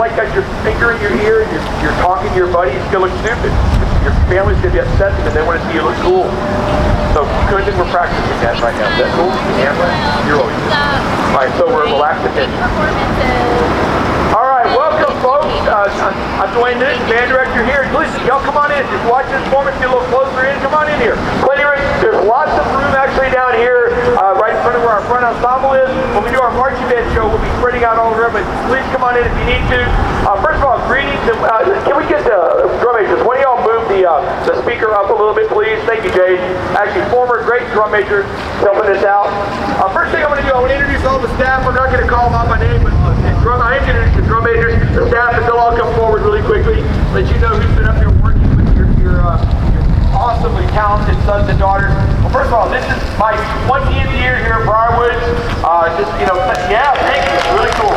like got your finger in your ear and you're talking to your buddy, it's going to look stupid. Your family's going to be upset because they want to see you look cool. So good thing we're practicing that right now. Is that cool? You can handle it? You're always good. All right, so we're relaxed attention. All right, welcome folks. I'm Dwayne Newton, band director here. Please, y'all come on in. Just watch this performance, get a little closer in. Come on in here. There's lots of room actually down here, right in front of where our front ensemble is. When we do our marching band show, we'll be spreading out all over, but please come on in if you need to. First of all, greetings. Can we get the drum majors? One of y'all move the speaker up a little bit, please? Thank you, Jade. Actually, former great drum major helping us out. First thing I'm going to do, I want to introduce all the staff. I'm not going to call them out by name, but I am going to introduce the drum majors, the staff, and they'll all come forward really quickly. Let you know who's been up here working with your awesomely talented sons and daughters. Well, first of all, this is my 20th year here at Briar. Yeah, thank you. It's really cool.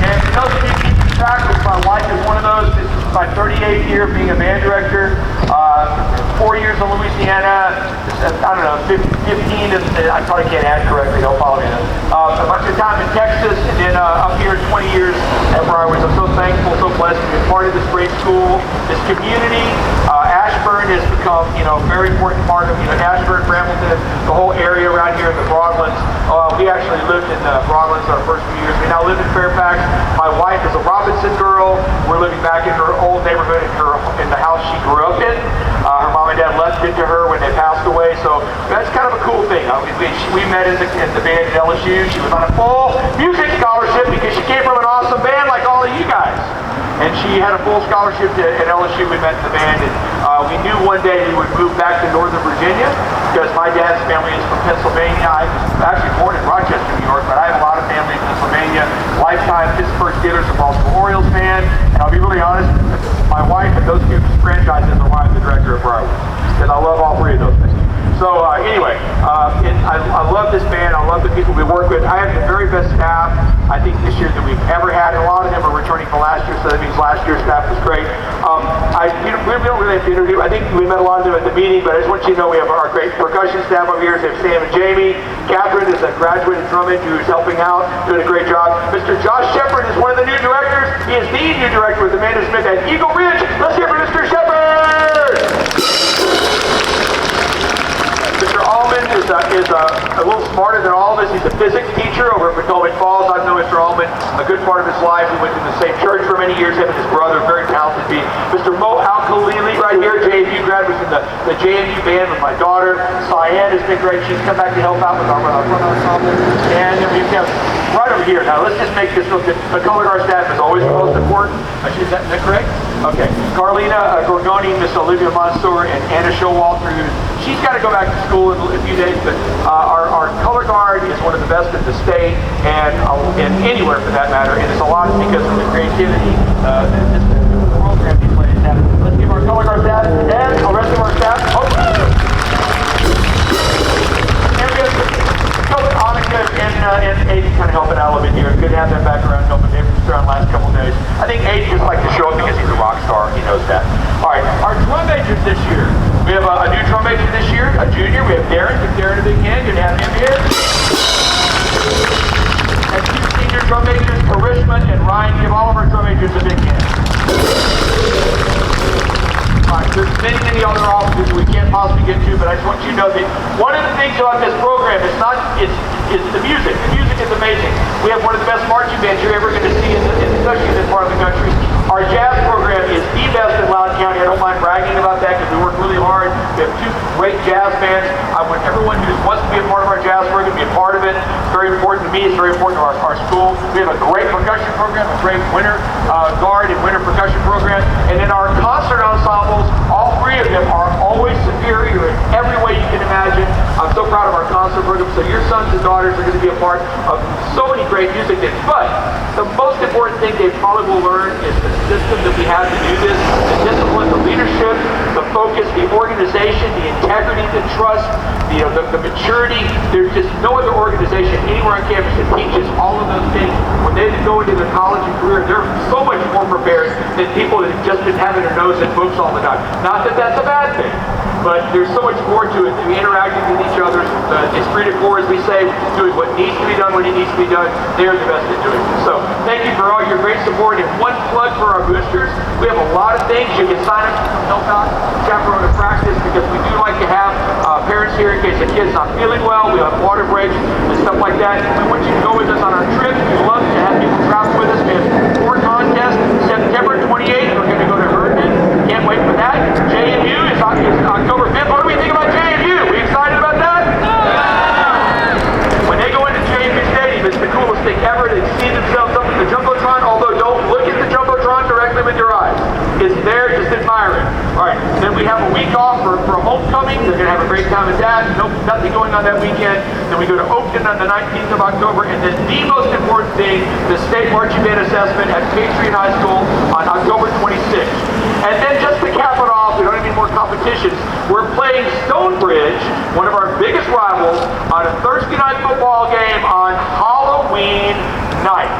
And for those of you keeping track, my wife is one of those. This is my 38th year being a band director. 4 years in Louisiana. I don't know, 15, I probably can't add correctly, don't follow me. A bunch of time in Texas, and then up here 20 years at Briar. I'm so thankful, so blessed to be part of this great school, this community. Ashburn has become, a very important part of, Ashburn, Brambleton, the whole area around here in the Broadlands. We actually lived in the Broadlands our first few years. We now live in Fairfax. My wife is a Robinson girl. We're living back in her old neighborhood in the house she grew up in. Her mom and dad left it to her when they passed away, so that's kind of a cool thing. We met in the band at LSU. She was on a full music scholarship because she came from an awesome band like all of you guys. And she had a full scholarship at LSU. We met in the band, and we knew one day we would move back to Northern Virginia because my dad's family is from Pennsylvania. I was actually born in Rochester, New York, but I have a lot of family in Pennsylvania. Lifetime Pittsburgh Steelers and Baltimore Orioles fan. And I'll be really honest, my wife and those two franchises are why I'm the director of Briar, because I love all three of those things. So anyway, I love this band. I love the people we work with. I have the very best staff, I think, this year that we've ever had. And a lot of them are returning from last year, so that means last year's staff was great. We don't really have to interview. I think we met a lot of them at the meeting, but I just want you to know we have our great percussion staff over here. We have Sam and Jamie. Catherine is a graduated drum major who's helping out, doing a great job. Mr. Josh Shepard is one of the new directors. He is the new director with Amanda Smith at Eagle Ridge. Let's hear for Mr. Shepard! Mr. Allman is a little smarter than all of us. He's a physics teacher over at Potomac Falls. I've known Mr. Allman a good part of his life. We went to the same church for many years, him and his brother, very talented being. Mr. Mo Al-Khalili right here, JMU grad, was in the JMU band with my daughter. Cyan has been great. She's come back to help out with our front ensemble. And we have right over here. Now let's just make this look good. The color guard staff is always the most important. Is that correct? Okay. Carlina Gorgoni, Miss Olivia Mansour, and Anna Showalter, she's got to go back to school in a few days, but our color guard is one of the best in the state and anywhere for that matter, and it's a lot because of the creativity that this program he plays at. Let's give our color guard staff and the rest of our staff. And we have Annika and Aiden kind of helping out a little bit here. Good to have them back around helping him around the last couple of days. I think Aiden just likes to show up because he's a rock star. He knows that. All right, our drum majors this year. We have a new drum major this year, a junior. We have Darren. Give Darren a big hand. Good to have him here. And two senior drum majors, Karishma and Ryan. Give all of our drum majors a big hand. All right, there's many other offices we can't possibly get to, but I just want you to know that one of the things about this program is the music. The music is amazing. We have one of the best marching bands you're ever going to see, especially in this part of the country. Our jazz program is the best in Loudoun County. I don't mind bragging about that because we work really hard. We have two great jazz bands. I want everyone who wants to be a part of our jazz program to be a part of it. It's very important to me. It's very important to our school. We have a great percussion program, a great winter guard and winter percussion program. And then our concert ensembles, all three of them are always superior in every way you can imagine. I'm so proud of our concert program. So your sons and daughters are going to be a part of so many great music things. But the most important thing they probably will learn is the system that we have to do this, the discipline, the leadership, the focus, the organization, the integrity, the trust, the maturity. There's just no other organization anywhere on campus that teaches all of those things. When they go into their college and career, they're so much more prepared than people that have just been having their nose in books all the time. Not that that's a bad thing, but there's so much more to it. Through interacting with each other, esprit de corps, as we say, doing what needs to be done when it needs to be done. They're the best at doing it. So thank you for all your great support. reward. And one plug for our boosters, we have a lot of things. You can sign up to help out, chaperone to practice, because we do like to have parents here in case the kid's not feeling well. We have water breaks and stuff like that. We want you to go with us on our trip. We'd love to have people travel with us. We have 4 contests. September 28th, we're going to go to Herndon. Can't wait for that. JMU is October 5th. What do we think about JMU? We excited about that? When they go into JMU Stadium, it's the coolest thing ever. They see themselves up with the Jumbotron, although don't look at the Jumbotron directly with your eyes. It's there, just admire it. Alright, then we have a week off for homecoming. They're going to have a great time at that. Nothing going on that weekend. Then we go to Oakton on the 19th of October. And then the most important thing, the state marching band assessment at Patriot High School on October 26th. And then just to cap it off, we don't have any more competitions. We're playing Stonebridge, one of our biggest rivals, on a Thursday night football game on Halloween night.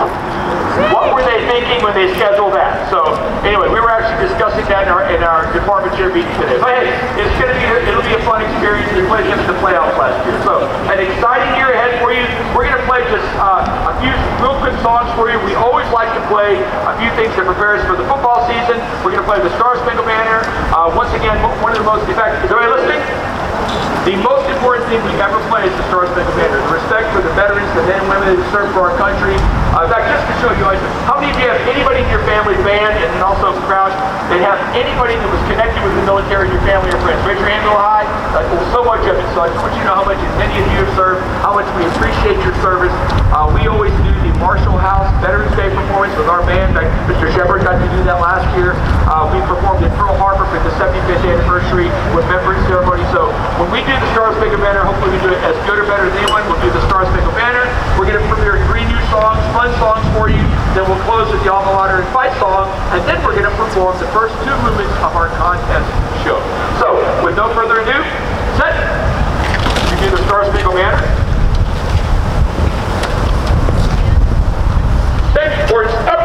What were they thinking when they scheduled that? So anyway, we were actually discussing that in our department chair meeting today. But hey, it'll be a fun experience. We played against the playoffs last year. So an exciting year ahead for you. We're going to play just a few real quick songs for you. We always like to play a few things that prepare us for the football season. We're going to play the Star Spangled Banner. Once again, one of the most effective. Is everybody listening? The most important thing we ever play is the Star Spangled Banner. The respect for the veterans, the men and women that serve for our country. In fact, just to show you, how many of you have anybody in your family band, and then also crowd, that have anybody that was connected with the military in your family or friends? Raise your hand real high. So much of it. So I just want you to know how much many of you have served, how much we appreciate your service. We always do the Marshall House Veterans Day performance with our band. Mr. Shepard got to do that last year. We performed in Pearl Harbor for the 75th anniversary remembrance ceremony. So when we do the Star Spangled Banner, hopefully we do it as good or better than anyone. We'll do the Star Spangled Banner. We're going to premiere 3 new songs, fun songs for you. Then we'll close with the Alma Mater and Fight song. And then we're going to perform the first 2 movements of our contest show. So with no further ado, set. We do the Star Spangled Banner. Set. Words up.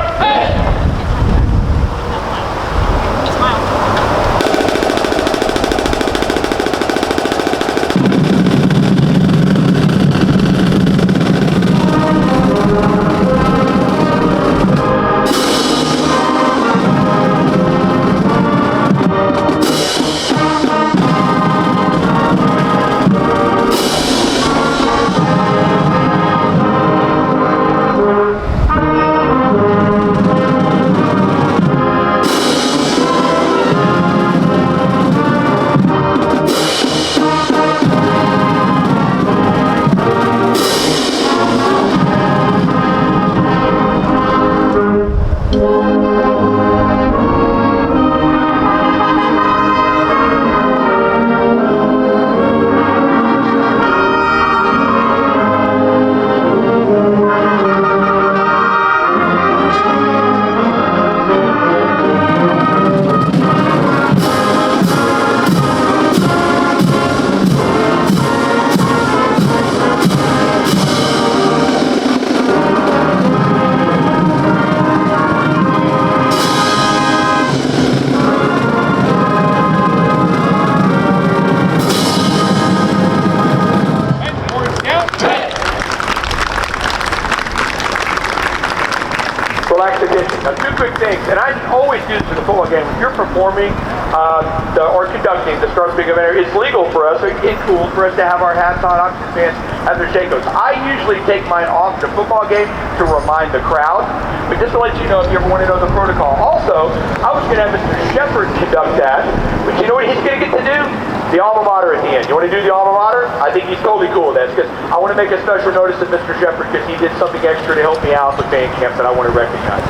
Now, 2 quick things, and I always do this in the football game. When you're performing or conducting the Star Spangled Banner, it's legal for us, it's cool for us to have our hats on, oxygen fans have their Shakos. I usually take mine off at a football game to remind the crowd, but just to let you know if you ever want to know the protocol. Also, I was going to have Mr. Shepard conduct that, but you know what he's going to get to do? The Alma Mater at the end. You want to do the Alma Mater? I think he's totally cool with that, because I want to make a special notice of Mr. Shepard because he did something extra to help me out with band camp that I want to recognize.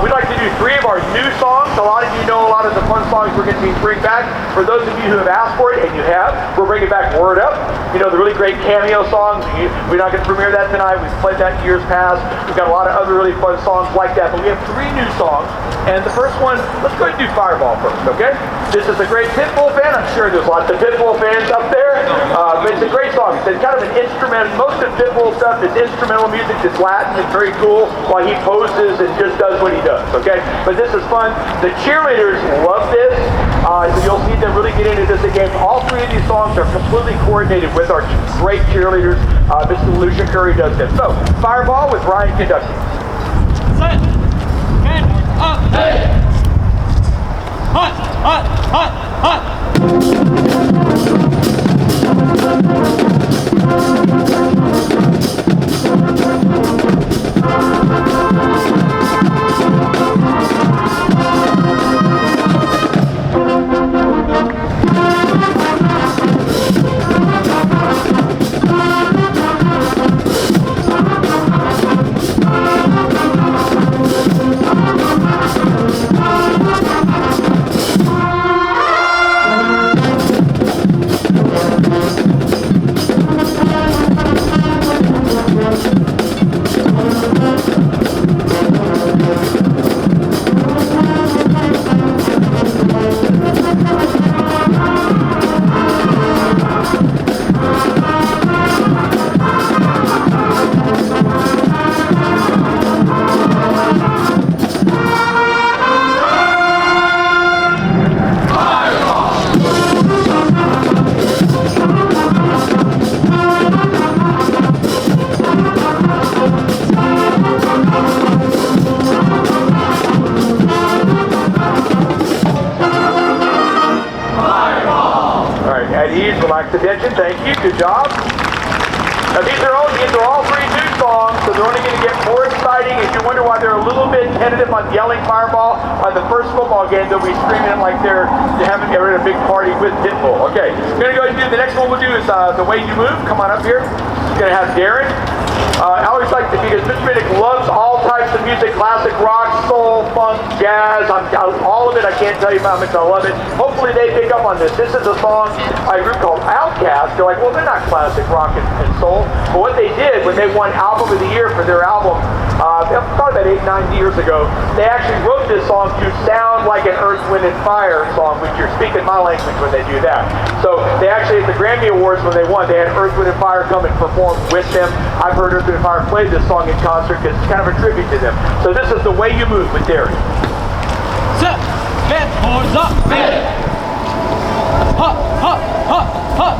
We'd like to do 3 of our new songs. A lot of you know a lot of the fun songs we're going to bring back. For those of you who have asked for it, and you have, we're bringing back Word Up. You know, the really great cameo songs. We're not going to premiere that tonight. We've played that in years past. We've got a lot of other really fun songs like that. But we have 3 new songs. And the first one, let's go ahead and do Fireball first, okay? This is a great Pitbull fan. I'm sure there's lots of Pitbull fans up there. But it's a great song. It's kind of an instrumental. Most of Pitbull stuff is instrumental music that's Latin. It's very cool while he poses and just does what he does, okay? But this is fun. The cheerleaders love this. So you'll see them really get into this again. All 3 of these songs are completely coordinated with our great cheerleaders. Mr. Lucia Curry does this. So, Fireball with Ryan conducting. Set. 10. why they're a little bit tentative on yelling fireball. On the first football game, they'll be screaming it like they're having a big party with Pitbull. Okay, we're going to go ahead and do the next one we'll do is The Way You Move. Come on up here. We're going to have Darren. I always like to, because Mr. Riddick loves all types of music, classic rock, soul, funk, jazz, all of it. I can't tell you how much I love it. Hopefully they pick up on this. This is a song by a group called Outkast. They're like, well, they're not classic rock and soul. But what they did when they won Album of the Year for their album, probably about 8-9 years ago, they actually wrote this song to sound like an Earth, Wind, and Fire song, which you're speaking my language when they do that. So they actually, at the Grammy Awards when they won, they had Earth, Wind, and Fire come and perform with them. I've heard Earth, Wind, and Fire play this song in concert because it's kind of a tribute to them. So this is The Way You Move with Darren. Set, man, boards up, man. Hop, hop, hop, hop.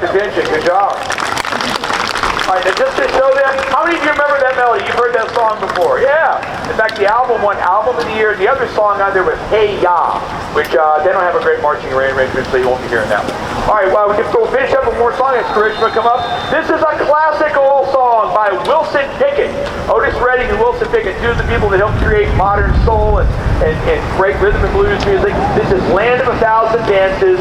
Attention, good job. All right, now just to show them, how many of you remember that melody? You've heard that song before. Yeah. In fact, the album won Album of the Year. The other song on there was Hey Ya, which they don't have a great marching arrangement, so you won't be hearing that one. All right, well, we'll finish up with more songs. Karishma, come up. This is a classic old song by Wilson Pickett. Otis Redding and Wilson Pickett, two of the people that helped create modern soul and great rhythm and blues music. This is Land of a Thousand Dances.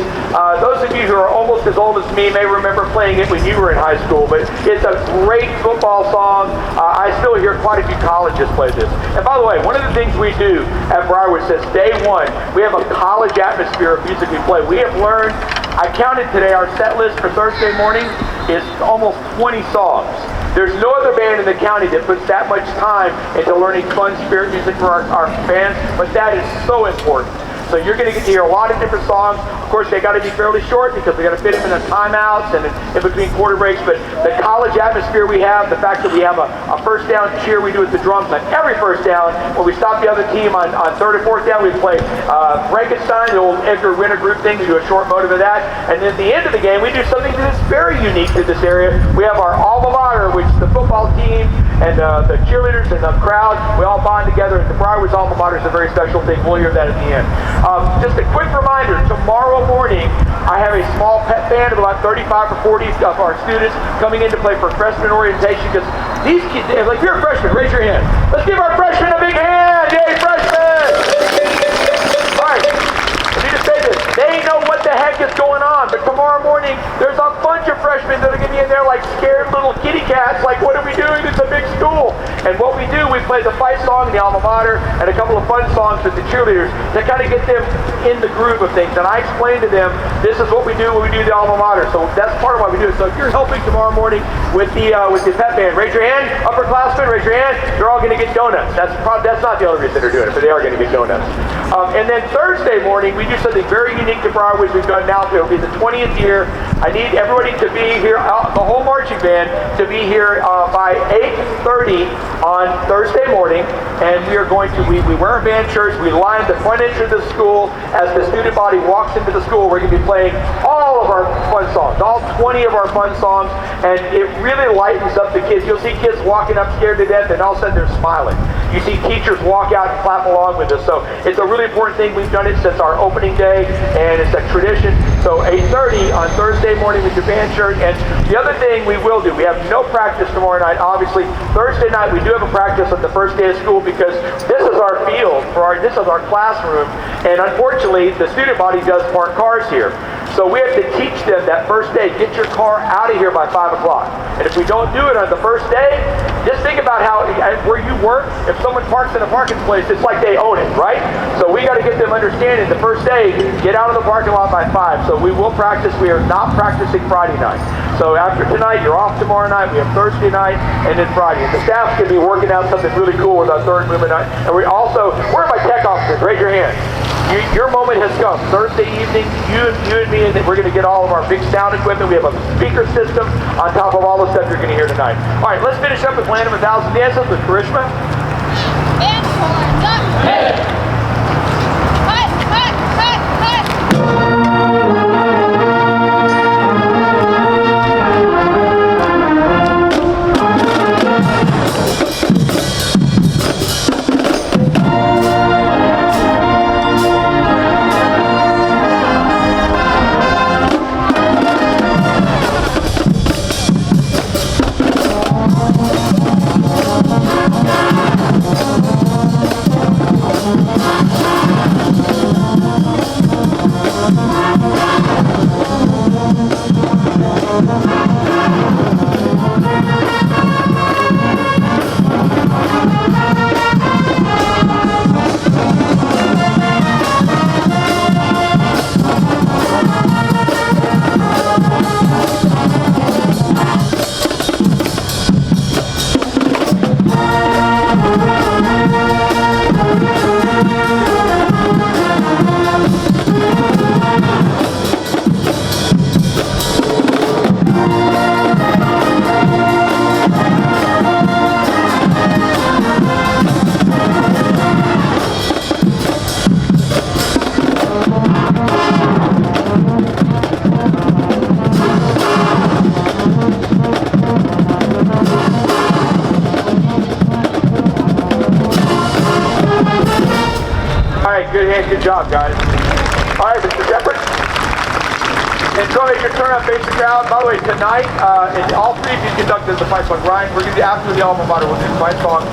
Those of you who are almost as old as me may remember playing it when you were in high school, but it's a great football song. I still hear quite a few colleges play this. And by the way, one of the things we do at Briar, which says day one, we have a college atmosphere of music we play. We have learned, I counted today, our set list for Thursday morning is almost 20 songs. There's no other band in the county that puts that much time into learning fun spirit music for our fans, but that is so important. So you're going to get to hear a lot of different songs. Of course, they got to be fairly short because we got to fit them in the timeouts and in between quarter breaks. But the college atmosphere we have, the fact that we have a first down cheer we do with the drums on every first down. When we stop the other team on third or fourth down, we play Frankenstein, the old Edgar Winter group thing. We do a short motive of that. And then at the end of the game, we do something that's very unique to this area. We have our alma mater, which is the football team and the cheerleaders and the crowd. We all bond together. And the Briarwood's alma mater is a very special thing. We'll hear that at the end. Just a quick reminder, tomorrow morning I have a small pep band of about 35 or 40 of our students coming in to play for freshman orientation because these kids, like if you're a freshman, raise your hand. Let's give our freshmen a big hand! Yay, freshmen! All right, let me just say this. They know what the heck is going on, but tomorrow morning there's a bunch of freshmen that are going to be in there like scared little kitty cats, like what are we doing? It's a big school. And what we do, we play the fight song, the alma mater, and a couple of fun songs with the cheerleaders to kind of get them in the groove of things. And I explain to them, this is what we do when we do the alma mater. So that's part of why we do it. So if you're helping tomorrow morning with the pep band, raise your hand. Upperclassmen, raise your hand. They're all going to get donuts. That's not the only reason they're doing it, but they are going to get donuts. And then Thursday morning, we do something very unique to Briar, which we've done now. It'll be the 20th year. I need everybody to be here, the whole marching band, to be here by 8:30 on Thursday morning. And we are going to, we wear our band shirts, we line the front entrance of the school. As the student body walks into the school, we're going to be playing all of our fun songs, all 20 of our fun songs, and it really lightens up the kids. You'll see kids walking up scared to death, and all of a sudden they're smiling. You see teachers walk out and clap along with us. So it's a really important thing. We've done it since our opening day, and it's a tradition. So 8:30 on Thursday morning with your band shirt. And the other thing we will do, we have no practice tomorrow night. Obviously, Thursday night we do have a practice on the first day of school because this is our field, this is our classroom, and unfortunately the student body does park cars here. So we have to teach them that first day, get your car out of here by 5 o'clock. And if we don't do it on the first day, just think about how, where you work, if someone parks in a parking place, it's like they own it, right? So we got to get them understanding the first day, get out of the parking lot by 5. So we will practice. We are not practicing Friday night. So after tonight, you're off tomorrow night. We have Thursday night and then Friday. And the staff's going to be working out something really cool with our third movement night. And we also, where are my tech officers? Raise your hand. Your moment has come. Thursday evening, you and me, and we're going to get all of our big sound equipment. We have a speaker system on top of all the stuff you're going to hear tonight. All right, let's finish up with Land of a Thousand Dances with Karishma. And horns up. Hey. Hut, hut, hut, hut. Good job, guys. All right, Mr. Shepard. And so as you turn on face the crowd, by the way, tonight, and all three of you conducted the fight song. Ryan, we're going to do after the alma mater, we'll do the fight song.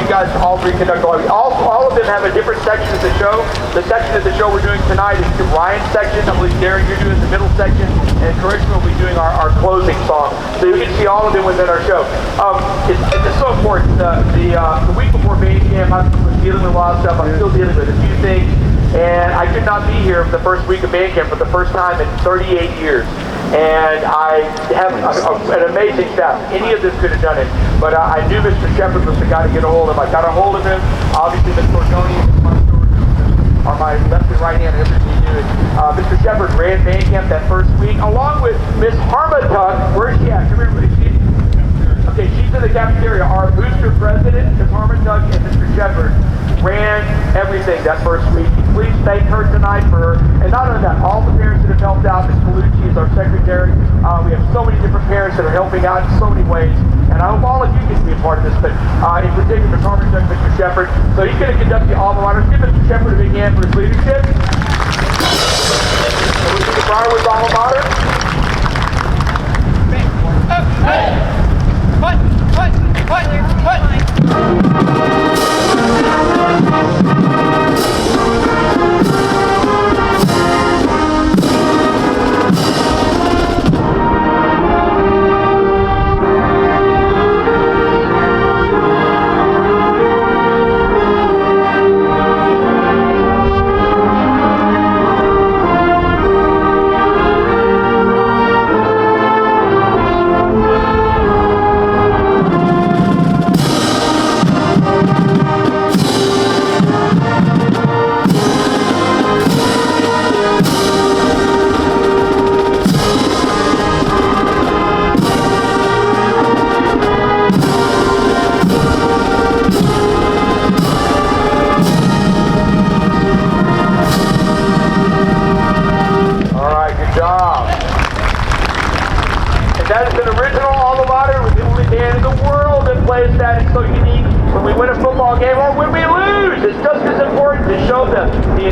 You guys all three conduct all of them have a different section of the show. The section of the show we're doing tonight is Ryan's section. I believe Darren, you're doing the middle section, and Karishma will be doing our closing song. So you can see all of them within our show. It's so important. The week before band camp, I was dealing with a lot of stuff. I'm still dealing with a few things. And I could not be here for the first week of band camp for the first time in 38 years. And I have an amazing staff. Any of this could have done it. But I knew Mr. Shepard was the guy to get a hold of. I got a hold of him. Obviously, Ms. Cordoni are my left and right hand and everything you do. Mr. Shepard ran band camp that first week, along with Miss Harmatuck. Where's she at? Come here, please. Okay, she's in the cafeteria. Our booster president, Ms. Harmatuck, and Mr. Shepard ran everything that first week. Please thank her tonight for her. And not only that, all the parents that have helped out. Ms. Palucci is our secretary. We have so many different parents that are helping out in so many ways. And I hope all of you can be a part of this, but in particular, Ms. Harmatuck, Mr. Shepard. So he's going to conduct the alma mater. Give Mr. Shepard a big hand for his leadership. So we do the Briarwood alma mater. Hey! What?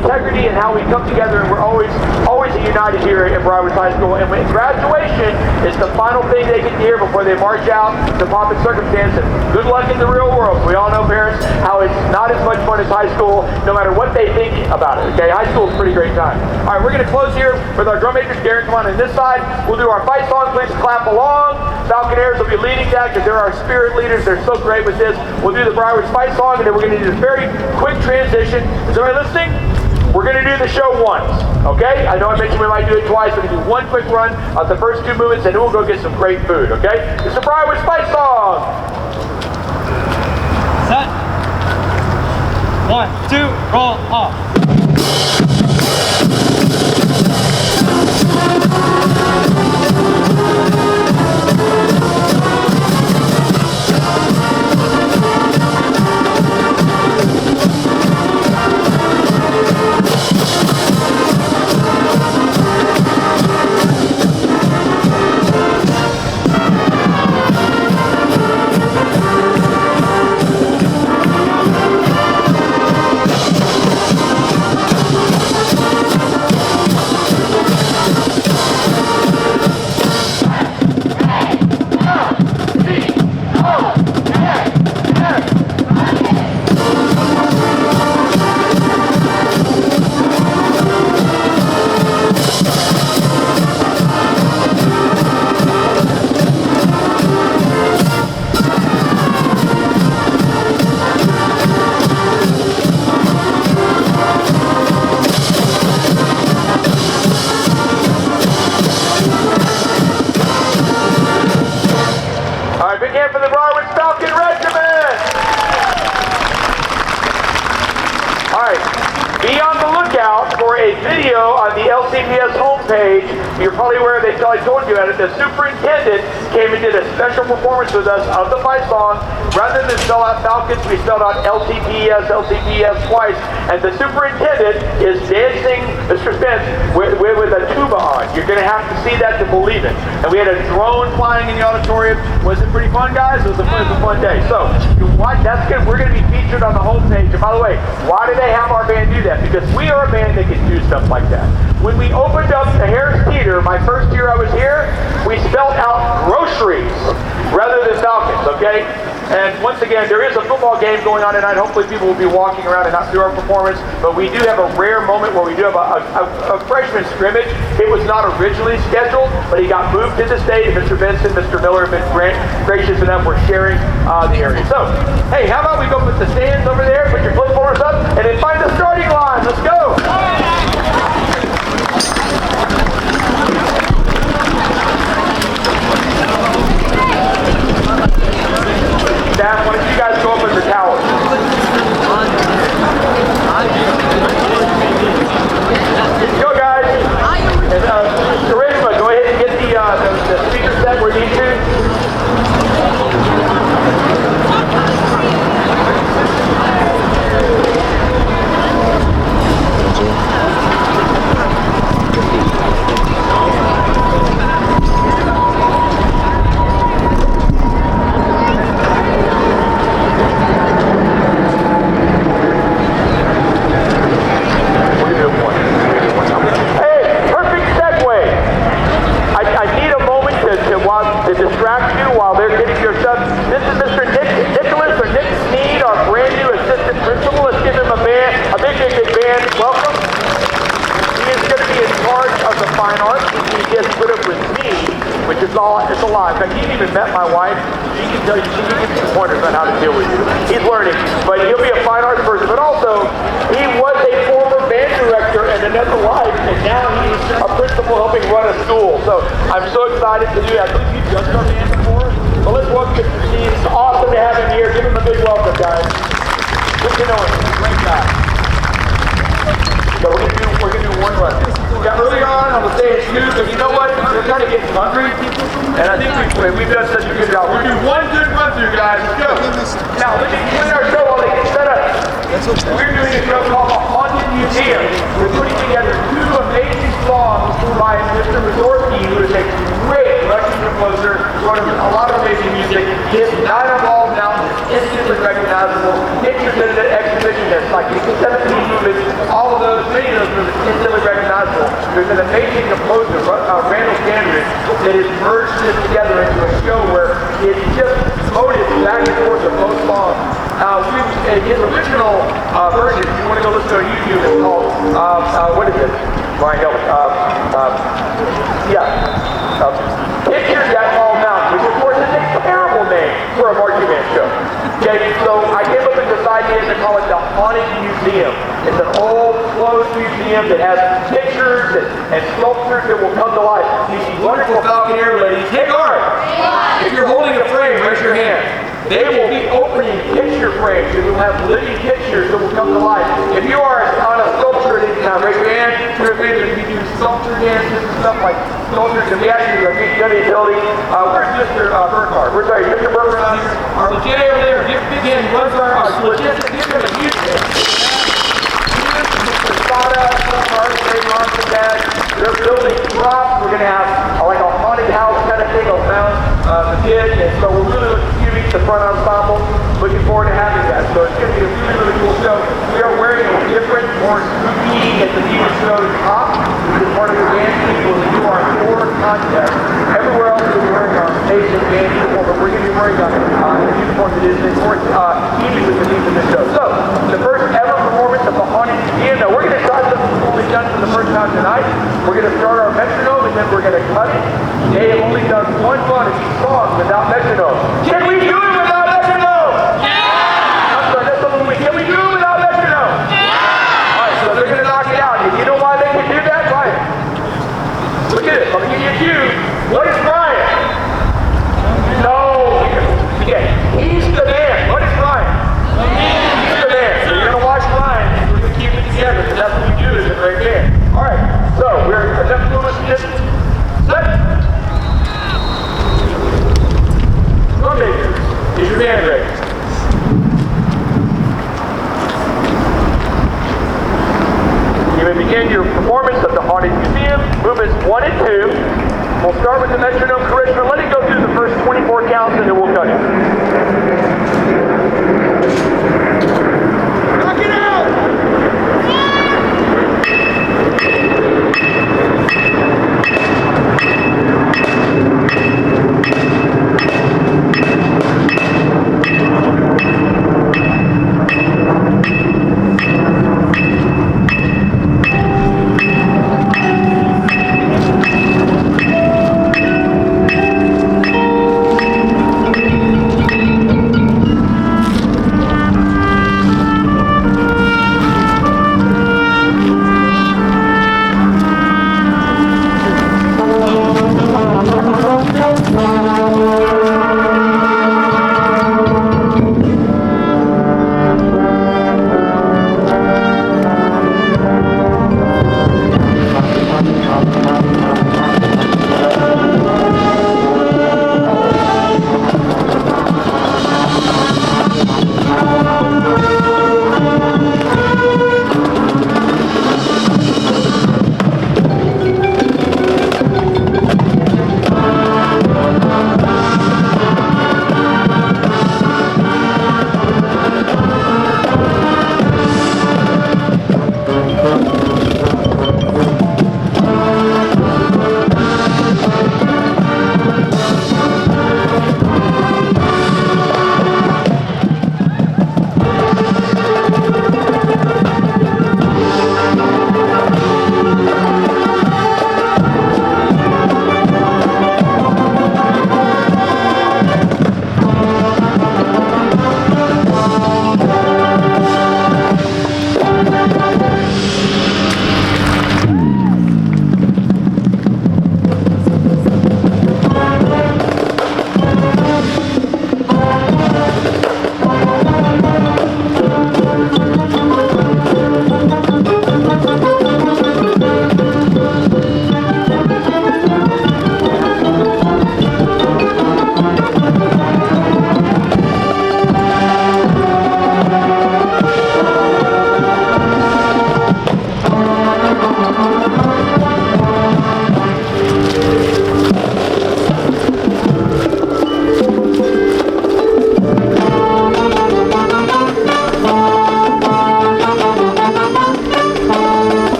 integrity and how we come together, and we're always united here at Briar High School. And when graduation is the final thing they get to hear before they march out to pomp and circumstance. And good luck in the real world. We all know, parents, how it's not as much fun as high school, no matter what they think about it. Okay, high school is a pretty great time. All right, we're going to close here with our drum majors. Darren, come on in this side. We'll do our fight song. Please clap along. Falconeers will be leading that because they're our spirit leaders. They're so great with this. We'll do the Briar fight song, and then we're going to do this very quick transition. Is everybody listening? We're going to do the show once, okay? I know I mentioned we might do it twice. We're going to do one quick run of the first two movements, and then we'll go get some great food, okay? It's the Briar fight song. Set. 1, 2, roll off. You're probably aware, I told you about it, the superintendent came and did a special performance with us of the fight song. Rather than spell out Falcons, we spelled out LCPS twice. And the superintendent is dancing, Mr. Spence, with a tuba on. You're going to have to see that to believe it. And we had a drone flying in the auditorium. Was it pretty fun, guys? It was a fun day. So, that's good. We're going to be featured on the homepage. And by the way, why do they have our band do that? Because we are a band that can do stuff like that. When we opened up the Harris Theater, my first year I was here, we spelled out groceries rather than Falcons, okay? And once again, there is a football game going on tonight. Hopefully people will be walking around and not do our performance, but we do have a rare moment where we do have a freshman scrimmage. It was not originally scheduled, but he got moved to this day, and Mr. Benson, Mr. Miller have been gracious enough for sharing the area. So, hey, how about we go put the stands over there, put your clipboards up, and then find the starting line. Let's go! Staff, why don't you guys go up with the towels? Go, guys. And Charisma, go ahead and get the speaker set where you need to. It's a lot. In fact, he even met my wife. She can tell you, she can give you pointers on how to deal with you. He's learning, but he'll be a fine arts person. But also, he was a former band director in another life, and now he's a principal helping run a school. So I'm so excited to do that. I believe you've done our band before. But let's welcome Mr. Steve. It's awesome to have him here. Give him a big welcome, guys. Good to know him. He's a great guy. So we're gonna do one run. Earlier on, I was saying snooze, but you know what? We're kind of getting hungry, and I think we've done such a good job. We're gonna do one good run through, guys. Let's go. Now, let me explain our show while they get set up. We're doing a show called The Haunted Museum. We're putting together two amazing songs by Mr. Mazorski, who is a great Russian composer, wrote a lot of amazing music. His Night of All Mountains is instantly recognizable. Pictures in the exhibition that's like 17 movements, all of those. an amazing composer, Randall Sanders, that has merged this together into a show where it's just motive back and forth of both songs. His original version, if you want to go listen to it on YouTube, it's called, what is it? Brian, help me. Pictures That All Mountain, which of course is a terrible name for a marching band show. Okay, so I came up with this idea to call it the Haunted Museum. It's an old, closed museum that has pictures and sculptures that will come to life. These wonderful Falcon Air ladies, hey guard! If you're holding a frame, raise your hand. They will be opening picture frames that will have living pictures that will come to life. If you are on a sculpture, raise your hand. We do sculpture dances and stuff like sculptures, and we actually are getting done utility. Where's Mr. Burkhardt? We're sorry, Mr. Burkhardt out here. Our legit over there, give him again, runs our logistics, give him a huge hand. Mr. Sada, they're building props. We're going to have like a haunted house kind of thing around the pit, and so we're really looking to meet the front ensemble. Looking forward to having that. So it's going to be a really, really cool show. We are wearing a different, more spooky and the music show top, which is part of the dance team. We'll do our tour contest. Everywhere else we're wearing our basic dance uniform, but we're going to be wearing a uniform that is in course even with the needs of the show. So the first ever performance of the Haunted Museum. Now we're going to try something we've only done for the first time tonight. We're going to start our metronome and then we're going to cut it. They have only done one run of each song without metronome. Can we do it without metronome? Yeah! I'm sorry, that's a little weak. Can we do it without metronome? Yeah! Alright, so they're going to knock it out. You know why they can do that? Right. Look at it. Let me give you a cue. What is Brian? No. Okay. He's the man. What is Brian? He's the man. So you're going to watch Brian and we're going to keep it together because that's what we do is a great band. Alright, so we're enough movement to just set. Drum makers, is your band ready? You may begin your performance of the Haunted Museum, movements 1 and 2. We'll start with the metronome correction. Let it go through the first 24 counts and then we'll cut it. Knock it out!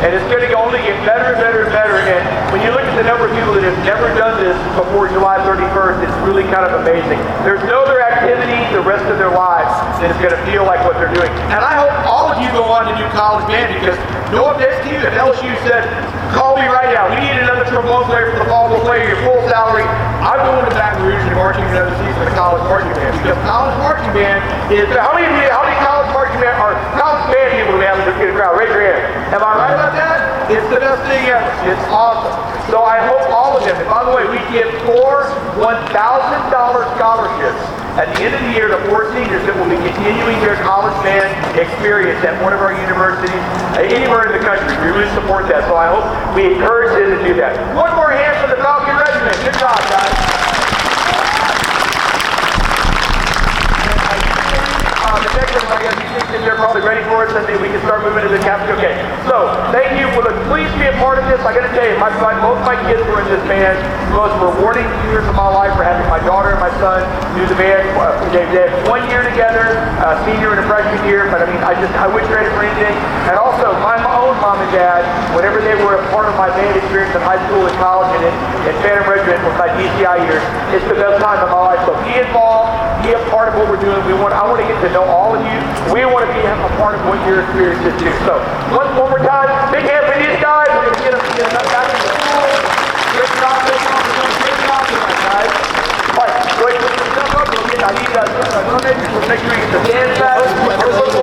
And it's going to only get better and better and better. And when you look at the number of people that have never done this before July 31st, it's really kind of amazing. There's no other activity the rest of their lives that is going to feel like what they're doing. And I hope all of you go on to do college band, because no offense to you, if LSU said, call me right now, we need another trombone player for the fall, we'll play your full salary, I'm going to Baton Rouge and marching another season of the college marching band. Because college marching band is, how many college marching band or college band people do we have in the crowd? Raise your hand. Am I right about that? It's the best thing ever. It's awesome. So I hope all of them, and by the way, we give 4 $1,000 scholarships at the end of the year to 4 seniors that will be continuing their college band experience at one of our universities, anywhere in the country. We really support that. So I hope we encourage them to do that. One more hand for the Falcon Regiment. Good job, guys. The next one, I guess you think that they're probably ready for us, and then we can start moving to the captain. Okay, so thank you for please be a part of this. I got to tell you, both my kids were in this band. The most rewarding years of my life were having my daughter and my son do the band. They had 1 year together, senior and a freshman year. But I mean, I wish trade it for anything. And also, my own mom and dad, whenever they were a part of my band experience in high school and college and in Phantom Regiment with my DCI years, it's the best time of my life. So be involved, be a part of what we're doing. I want to get to know all of you. We want to be a part of what your experience is too. So one more time, big hand for these guys. We're going to get them back in the school. Great job, tonight, guys. All right, go ahead and jump up. I need donation, so make sure you get the dance back.